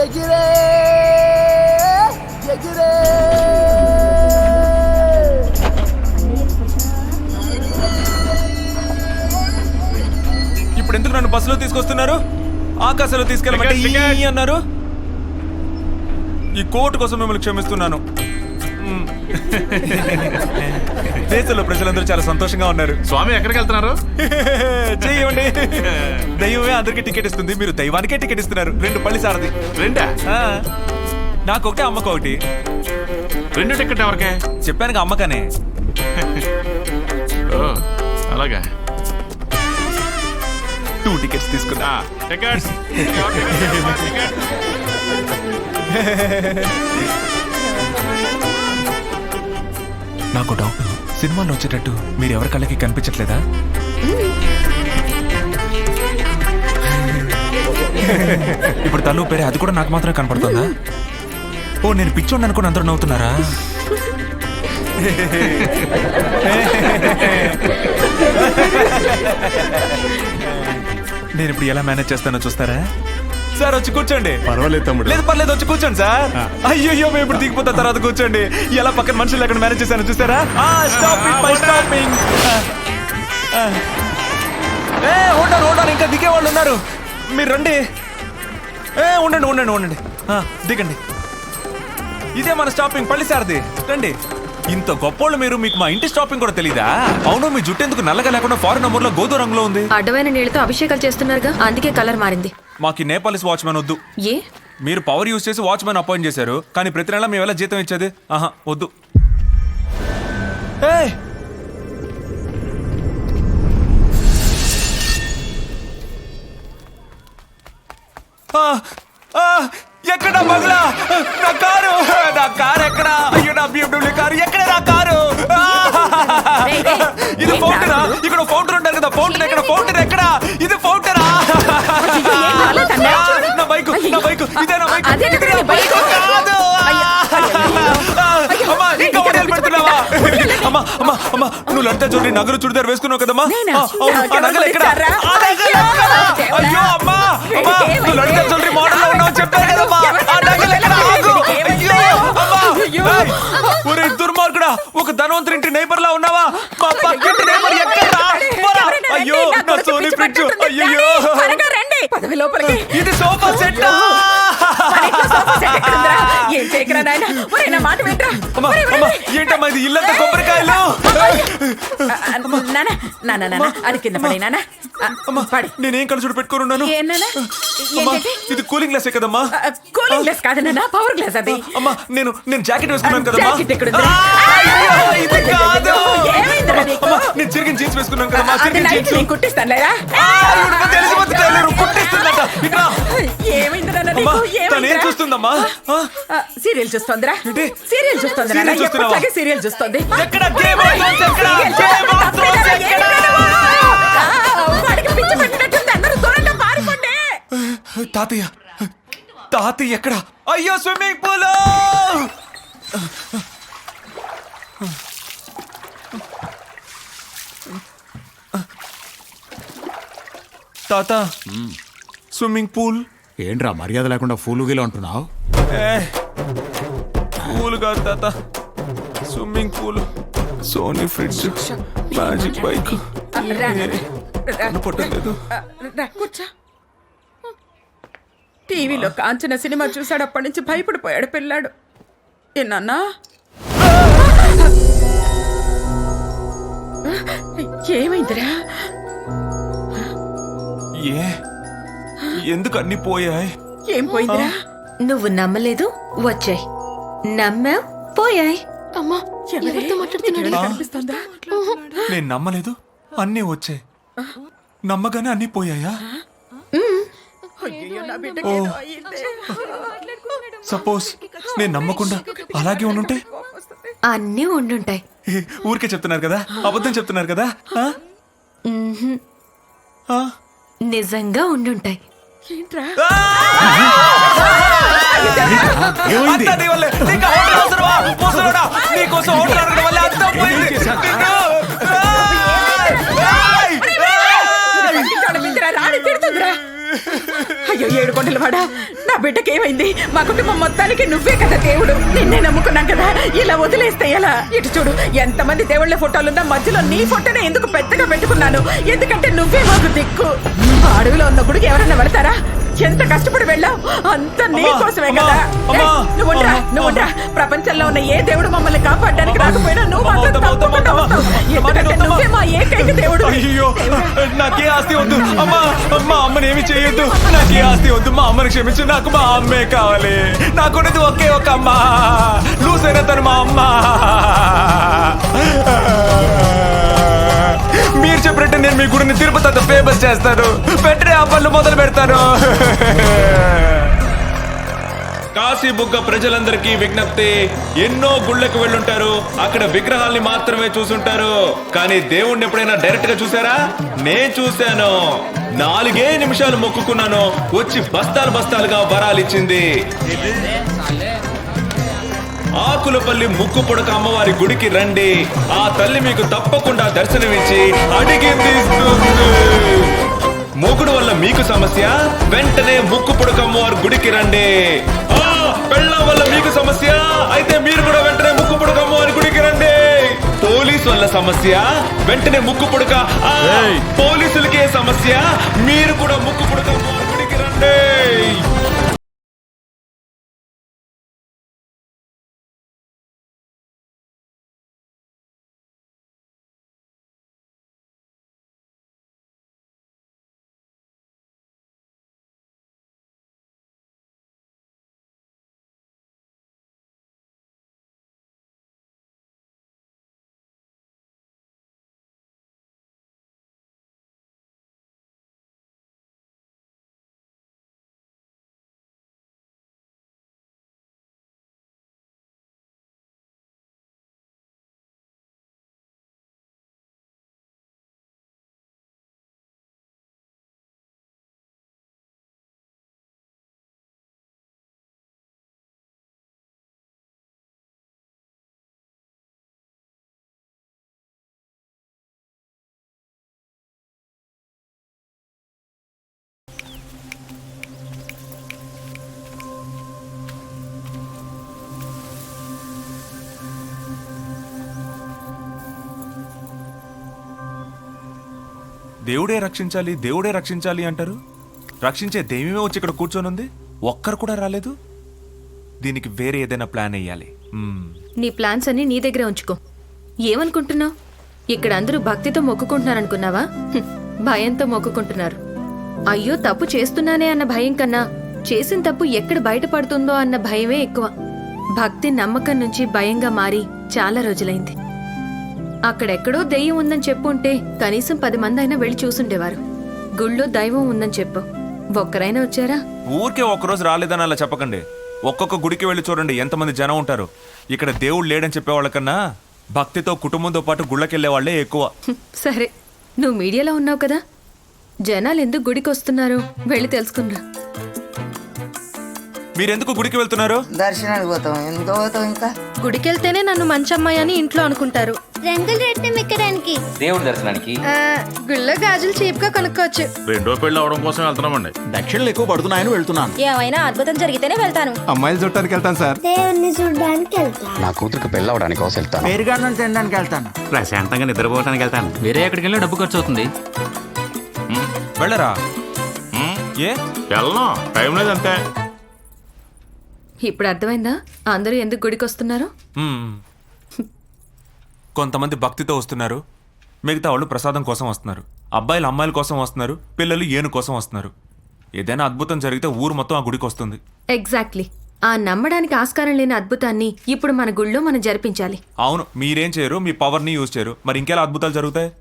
ఎగిరే ఎగిరే ఇప్పుడు ఎందుకు నన్ను బస్సులో తీసుకొస్తున్నారు? ఆకాశంలో తీసుకెళ్ళమంటే ఈ అన్నారు. ఈ కోర్టు కోసం మిమ్మల్ని క్షమిస్తున్నాను. దేశంలో ప్రజలందరూ చాలా సంతోషంగా ఉన్నారు. స్వామి ఎక్కడికి వెళ్తున్నారు? చెయ్యండి. దైవమే అందరికి టికెట్ ఇస్తుంది, మీరు దైవానికే టికెట్ ఇస్తున్నారు. 2 పళ్ళి సారది. రెండా? నాకొకటి అమ్మకొకటి. 2 టికెట్ ఎవరికే? చెప్పాను అమ్మకనే. ఓ అలాగా. 2 టికెట్స్ తీసుకున్నా. టికెట్స్ నాకు డౌట్, సినిమాలో వచ్చేటట్టు మీరు ఎవరి కళ్ళకి కనిపించట్లేదా? ఇప్పుడు తల్లు పేరే అది కూడా నాకు మాత్రమే కనపడుతుందా? ఓ నేను పిచ్చోండి అనుకుని అందరూ నవ్వుతున్నారా? నేను ఇప్పుడు ఎలా మేనేజ్ చేస్తానో చూస్తారా? సార్ వచ్చి కూర్చోండి. పర్వాలేదు తమ్ముడు. లేదు పర్లేదు, వచ్చి కూర్చోండి సార్. అయ్యో మేము ఇప్పుడు దిగిపోతా, తర్వాత కూర్చోండి. ఎలా పక్కన మనుషులు ఎక్కడ మేనేజ్ చేశాను చూస్తారా? ఓడారు ఇంకా దిగే వాళ్ళు ఉన్నారు, మీరు రండి. ఉండండి ఉండండి ఉండండి, దిగండి. ఇదే మన స్టాపింగ్, పల్లి సార్ది. రండి. ఇంత గొప్పోళ్ళు మీరు, మీకు మా ఇంటి స్టాపింగ్ కూడా తెలీదా? అవును, మీ జుట్టు ఎందుకు నల్లగా లేకుండా ఫారెన్ నంబర్లో గోధుమ రంగులో ఉంది? అడ్డమైన నీళ్ళతో అభిషేకాలు చేస్తున్నారుగా, అందుకే కలర్ మారింది. మాకు నేపాలీస్ వాచ్మెన్ వద్దు. ఏ? మీరు పవర్ యూజ్ చేసి వాచ్మెన్ అపాయింట్ చేశారు, కానీ ప్రతి నెల మేము ఎలా జీతం ఇచ్చేది? ఆహా వద్దు. ఎక్కడ బంగ్లా? నా కారు ఎక్కడ? అయ్యో నా BMW కారు ఎక్కడ? నా కారు ఇది ఫౌంటనా? ఇక్కడ ఫౌంటన్ ఉంటారు కదా, ఫౌంటన్ ఎక్కడ? ఫౌంటన్ ఎక్కడ? ఇది ఫౌంటనా? నా బైక్ ఇదే నా బైక్ కాదు. అమ్మా ఇంకా వడియాలు పెడుతున్నావా? అమ్మా నువ్వు లలిత జ్యువెలరీ నగలు చుడిదారు వేసుకున్నావు కదమ్మా? ఆ నగలు ఎక్కడ? అయ్యో అమ్మా నువ్వు లలిత జ్యువెలరీ మోడల్ లో ఉన్నావు చెప్పారు కదమ్మా? ఆ నగలు ఎక్కడ? ఒరే దుర్మార్గుడా, ఒక ధనవంతుడింటి నైబర్ లా ఉన్నావా? మా పక్కింటి నైబర్ ఎక్కడా? అయ్యో నా సోనీ ఫ్రిడ్జ్. అయ్యో ఇది సోఫా సెట్. ఏంటమ్మా ఇది ఇల్లంతా కొబ్బరికాయలు? నేనేం కలుసుడు పెట్టుకోనున్నాను? ఇది కూలింగ్ గ్లాసే కదమ్మా? కూలింగ్ గ్లాస్ కాదన్నా, పవర్ గ్లాస్ అది. అమ్మా నేను జాకెట్ వేసుకున్నాను కదమ్మా? ఇది కాదు. నేను చిరిగిన జీన్స్ వేసుకున్నాను కదమ్మా? చిరిగిన జీన్స్ కుట్టిస్తాను లేదా? ఏం చూస్తుందమ్మా? సీరియల్ చూస్తుందిరా, సీరియల్ చూస్తుందిరా. సీరియల్ చూస్తుంది. తాతయ్య ఎక్కడ? అయ్యో స్విమ్మింగ్ పూల్. తాత స్విమ్మింగ్ పూల్. ఏంట్రా మర్యాద లేకుండా ఫూలుగిలో అంటున్నావు? పూల్ కాదు తాత, swimming pool. Sony fridge, magic bike. పట్టలేదు. టీవీలో కాంచన సినిమా చూసాడు, అప్పటి నుంచి భయపడిపోయాడు పిల్లాడు. ఏనన్నా ఏమైందిరా? ఎందుకు అన్ని పోయాయి? ఏం పోయిందిరా? నువ్వు నమ్మలేదు, వచ్చాయి. నమ్మావు, పోయాయి. అమ్మా కనిపిస్తుందా? నేను నమ్మలేదు, అన్నీ వచ్చాయి. నమ్మగానే అన్ని పోయాయా? సపోజ్ నేను నమ్మకుండా అలాగే ఉండుంటే? అన్నీ ఉండుంటాయి. ఊరికే చెప్తున్నారు కదా, అబద్ధం చెప్తున్నారు కదా? నిజంగా ఉండుంటాయి. అయ్యో ఏడు కొండలవాడా, నా బిడ్డకి ఏమైంది? మా కుటుంబం మొత్తానికి నువ్వే కదా దేవుడు. నిన్నే నమ్ముకున్నాం కదా, ఇలా వదిలేస్తే ఎలా? ఇటు చూడు, ఎంతమంది దేవుళ్ళ ఫోటోలున్నా మధ్యలో నీ ఫోటోనే ఎందుకు పెద్దగా పెట్టుకున్నాను? ఎందుకంటే నువ్వే మాకు దిక్కు. అడవిలో ఉన్న గుడికి ఎవరన్నా వెళ్తారా? ఎంత కష్టపడి వెళ్ళావు, అంత నీ కోసమే కదా. నువ్వుండ్రా. ప్రపంచంలో ఉన్న ఏ దేవుడు మమ్మల్ని కాపాడడానికి రాకపోయినా నువ్వు మాత్రం తప్పకుండా వస్తావు. ఎందుకంటే నువ్వే మా ఏకైక దేవుడు. అయ్యో, నాకే ఆస్తి వద్దు అమ్మా. మా అమ్మని ఏమి చేయొద్దు. నాకే ఆస్తి వద్దు. మా అమ్మని క్షమించు. నాకు మా అమ్మే కావాలి. నాకున్నది ఒకే ఒక అమ్మ. లూసైన తను మా అమ్మ. మీరు చెప్పినట్టు నేను మీ గుడిని తిరుపతి అంత ఫేమస్ చేస్తాను. వెంటనే ఆ పనులు మొదలు పెడతాను. కాశీబుగ్గ ప్రజలందరికీ విజ్ఞప్తి, ఎన్నో గుళ్ళకు వెళ్ళుంటారు, అక్కడ విగ్రహాల్ని మాత్రమే చూసుంటారు, కానీ దేవుణ్ణి ఎప్పుడైనా డైరెక్ట్ గా చూసారా? నేను చూశాను. 4 నిమిషాలు మొక్కుకున్నాను, వచ్చి బస్తాలు బస్తాలుగా వరాలిచ్చింది. ఆకులపల్లి ముక్కు పొడక అమ్మవారి గుడికి రండి. ఆ తల్లి మీకు తప్పకుండా దర్శనమిచ్చి అడిగింది ఇస్తుంది. మొగుడు వల్ల మీకు సమస్య, వెంటనే ముక్కు పొడక అమ్మవారి గుడికి రండి. పెళ్ళాం వల్ల మీకు సమస్య, అయితే మీరు కూడా వెంటనే ముక్కు పొడక అమ్మవారి గుడికి రండి. పోలీస్ వల్ల సమస్య, వెంటనే ముక్కు పొడక. పోలీసులకే సమస్య, మీరు కూడా ముక్కు పొడక అమ్మవారి గుడికి రండి. దేవుడే రక్షించాలి, దేవుడే రక్షించాలి అంటారు. రక్షించే దైవమే వచ్చి ఇక్కడ కూర్చొని ఉంది. ఒక్కరు కూడా రాలేదు. దీనికి వేరే ఏదైనా ప్లాన్ వేయాలి. నీ ప్లాన్స్ అన్ని నీ దగ్గరే ఉంచుకో. ఏమనుకుంటున్నావు? ఇక్కడ అందరూ భక్తితో మొక్కుకుంటున్నారనుకున్నావా? భయంతో మొక్కుకుంటున్నారు. అయ్యో తప్పు చేస్తున్నానే అన్న భయం కన్నా చేసిన తప్పు ఎక్కడ బయటపడుతుందో అన్న భయమే ఎక్కువ. భక్తి నమ్మకం నుంచి భయంగా మారి చాలా రోజులైంది. అక్కడెక్కడో దెయ్యం ఉందని చెప్పుంటే కనీసం 10 మంది అయినా వెళ్ళి చూసుండేవారు. గుళ్ళో దైవం ఉందని చెప్పు, ఒక్కరైనా వచ్చారా? ఊరికే ఒక్కరోజు రాలేదని అలా చెప్పకండి. ఒక్కొక్క గుడికి వెళ్ళి చూడండి ఎంతమంది జనం ఉంటారు. ఇక్కడ దేవుడు లేడని చెప్పేవాళ్ళకన్నా భక్తితో కుటుంబంతో పాటు గుళ్ళకెళ్లే వాళ్లే ఎక్కువ. సరే, నువ్వు మీడియాలో ఉన్నావు కదా, జనాలు ఎందుకు గుడికి వస్తున్నారు వెళ్ళి తెలుసుకున్నా. మీరెందుకు గుడికి వెళ్తున్నారు? దర్శనానికి పోతాం. ఎందుకు పోతాం? ఇంకా గుడికెళ్తేనే నన్ను మంచమ్మాయి అని ఇంట్లో అనుకుంటారు. రంగులు రెట్టం ఎక్కడానికి, దేవుడి దర్శనానికి. గుళ్ళో గాజులు చీప్ గా కొనుక్కోవచ్చు. రెండో పెళ్లి అవడం కోసం వెళ్తున్నామండి. దక్షిణలు ఎక్కువ పడుతున్నాయని వెళ్తున్నాను. ఏమైనా అద్భుతం జరిగితేనే వెళ్తాను. అమ్మాయిలు చుట్టానికి వెళ్తాను సార్. దేవుణ్ణి చూడడానికి వెళ్తాను. నా కూతురికి పెళ్ళి అవడానికి కోసం వెళ్తాను. పేరుగాను తినడానికి వెళ్తాను. ప్రశాంతంగా నిద్రపోవడానికి వెళ్తాను. వేరే ఎక్కడికి వెళ్ళినా డబ్బు ఖర్చు అవుతుంది. వెళ్ళరా? ఏ వెళ్ళను, టైం లేదంతే. ఇప్పుడు అర్థమైందా అందరూ ఎందుకు గుడికి వస్తున్నారు? కొంతమంది భక్తితో వస్తున్నారు, మిగతా వాళ్ళు ప్రసాదం కోసం వస్తున్నారు. అబ్బాయిలు అమ్మాయిల కోసం వస్తున్నారు, పిల్లలు ఏను కోసం వస్తున్నారు. ఏదైనా అద్భుతం జరిగితే ఊరు మొత్తం ఆ గుడికి వస్తుంది. ఎగ్జాక్ట్లీ. ఆ నమ్మడానికి ఆస్కారం లేని అద్భుతాన్ని ఇప్పుడు మన గుళ్ళో మనం జరిపించాలి. అవును, మీరేం చేయరు, మీ పవర్ని యూజ్ చేయరు, మరి ఇంకెలా అద్భుతాలు జరుగుతాయి?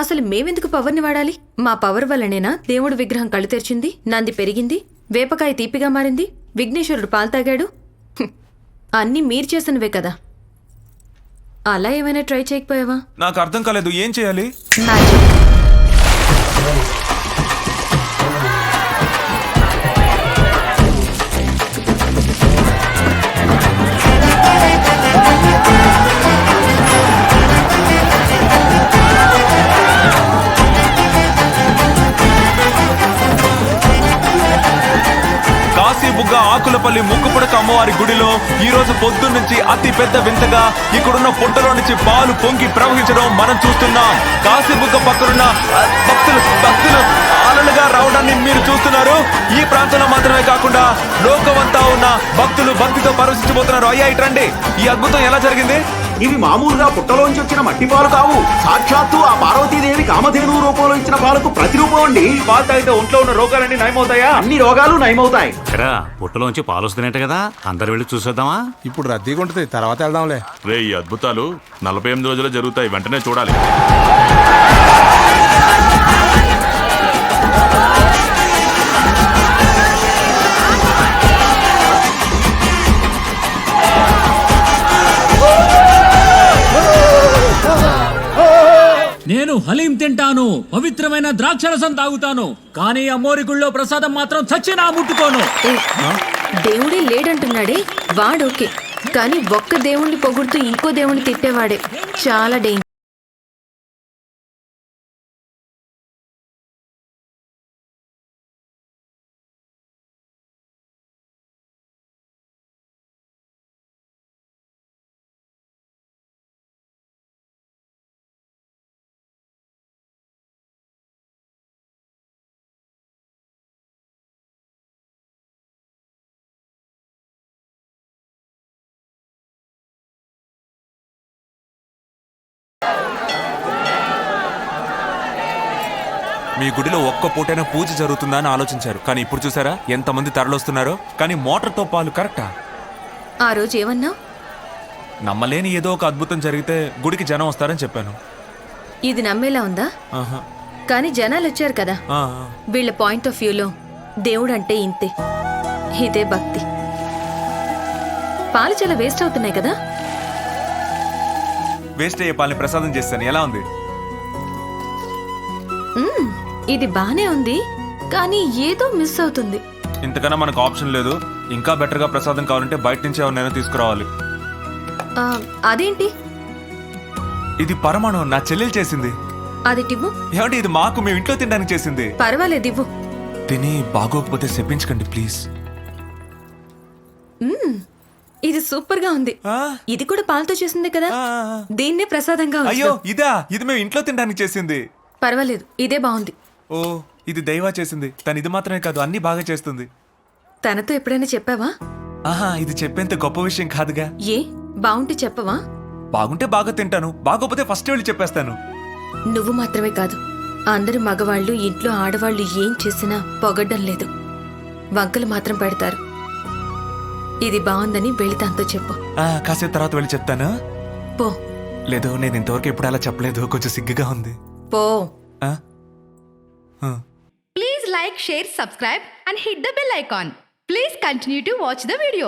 అసలు మేమెందుకు పవర్ని వాడాలి? మా పవర్ వల్లనేనా దేవుడు విగ్రహం కళ్ళు తెరిచింది, నంది పెరిగింది, వేపకాయ తీపిగా మారింది, విఘ్నేశ్వరుడు పాలు తాగాడు. అన్నీ మీరు చేసినవే కదా. అలా ఏమైనా ట్రై చేయకపోయావా? నాకు అర్థం కాలేదు, ఏం చేయాలి? మ్యాజిక్. తాడేపల్లి ముక్కుపుడక అమ్మవారి గుడిలో ఈ రోజు పొద్దున్న నుంచి అతి పెద్ద వింతగా ఇక్కడున్న పుట్టలో నుంచి పాలు పొంగి ప్రవహించడం మనం చూస్తున్నాం. కాశీబుగ్గ పక్కనున్న భక్తులు అలలుగా రావడాన్ని మీరు చూస్తున్నారు. ఈ ప్రాంతంలో మాత్రమే కాకుండా లోకమంతా ఉన్న భక్తులు భక్తితో పరవశించబోతున్నారు. అయ్యా ఇట్రండి, ఈ అద్భుతం ఎలా జరిగింది? ఇవి మామూలుగా పుట్టలోంచి వచ్చిన మట్టి పాలు కావు. సాక్షాత్తు ఆ పార్వతీదేవి కామధేను రూపంలో ఇచ్చిన పాలకు ప్రతిరూపం అండి. పాలు తాగితే ఒంట్లో ఉన్న రోగాలన్నీ నయమవుతాయా? అన్ని రోగాలు నయమవుతాయి. ఎరా పుట్టలోంచి పాలు వస్తున్నాయంట కదా, అందరు వెళ్ళి చూసేద్దామా? ఇప్పుడు రద్దీగా ఉంటుంది, తర్వాత వెళ్దాంలే. రే ఈ అద్భుతాలు 48 రోజుల్లో జరుగుతాయి, వెంటనే చూడాలి. నేను హలీం తింటాను, పవిత్రమైన ద్రాక్షరసం తాగుతాను, కానీ అమ్మోరి గుళ్ళో ప్రసాదం మాత్రం చచ్చినా ముట్టుకోను. దేవుడే లేడంటున్నాడే వాడోకే, కానీ ఒక్క దేవుణ్ణి పొగుడుతూ ఇంకో దేవుణ్ణి తిట్టేవాడే చాలా డేంజర్. మీ గుడిలో ఒక్క పూటైనా పూజ జరుగుతుందా అని ఆలోచించారు, కానీ ఇప్పుడు చూసారా ఎంతమంది తరలొస్తున్నారో. కానీ మోటార్తో పాలు కరెక్టా? ఆ రోజు ఏమన్నావు? నమ్మలేని ఏదో ఒక అద్భుతం జరిగితే గుడికి జనం వస్తారని చెప్పాను. ఇది నమ్మేలా ఉందా? ఆహా. కానీ జనాలు వచ్చారు కదా, ఆ, వీళ్ళ పాయింట్ ఆఫ్ వ్యూలో దేవుడు అంటే ఇంతే, ఇదే భక్తి. పాలు చాలా వేస్ట్ అవుతున్నాయి కదా. వేస్ట్ అయ్యే పాలని ప్రసాదం చేస్తాను, ఎలా ఉంది? ఇది బానే ఉంది, కానీ ఏదో మిస్ అవుతుంది. ఇంతకన్నా మనకు ఆప్షన్ లేదు. ఇంకా బెటర్ గా ప్రసాదం కావాలంటే బయట నుంచి ఎవరినైనా తీసుకురావాలి. అదేంటి? ఇది పరమాణం, నా చెల్లెలు చేసింది. అది టివ్వు. ఏమంటే ఇది మాకు మేము ఇంట్లో తినడానికి చేసింది. పర్వాలేదు ఇవ్వు. తిని బాగోకపోతే చెప్పించకండి ప్లీజ్. ఇది సూపర్ గా ఉంది. ఇది కూడా పాలతో చేసిందే కదా, దీన్నే ప్రసాదంగా ఉంచుదాం. అయ్యో ఇదా? ఇది మేము ఇంట్లో తినడానికి చేసింది. పర్వాలేదు, ఇదే బాగుంది. ఓ ఇది దైవా చేసింది. తను ఇది మాత్రమే కాదు, అన్ని బాగా చేస్తుంది. తనతో ఎప్పుడైనా చెప్పావా? ఆహా, ఇది చెప్పేంత గొప్ప విషయం కాదుగా. ఏ బాగుంటే చెప్పవా? బాగుంటే బాగా తింటాను, బాగోపోతే ఫస్ట్ వెళ్ళి చెప్పేస్తాను. నువ్వు మాత్రమే కాదు, అందరు మగవాళ్ళు ఇంట్లో ఆడవాళ్ళు ఏం చేసినా పొగడ్డం లేదు, వంకలు మాత్రం పెడతారు. ఇది బాగుందని వెళ్ళి తనతో చెప్పు. కాసేపు తర్వాత వెళ్ళి చెప్తాను. పో. లేదు, నేను ఇంతవరకు ఎప్పుడు అలా చెప్పలేదు, కొంచెం సిగ్గుగా ఉంది. పో. Please like, share, subscribe and hit the bell icon. Please continue to watch the video.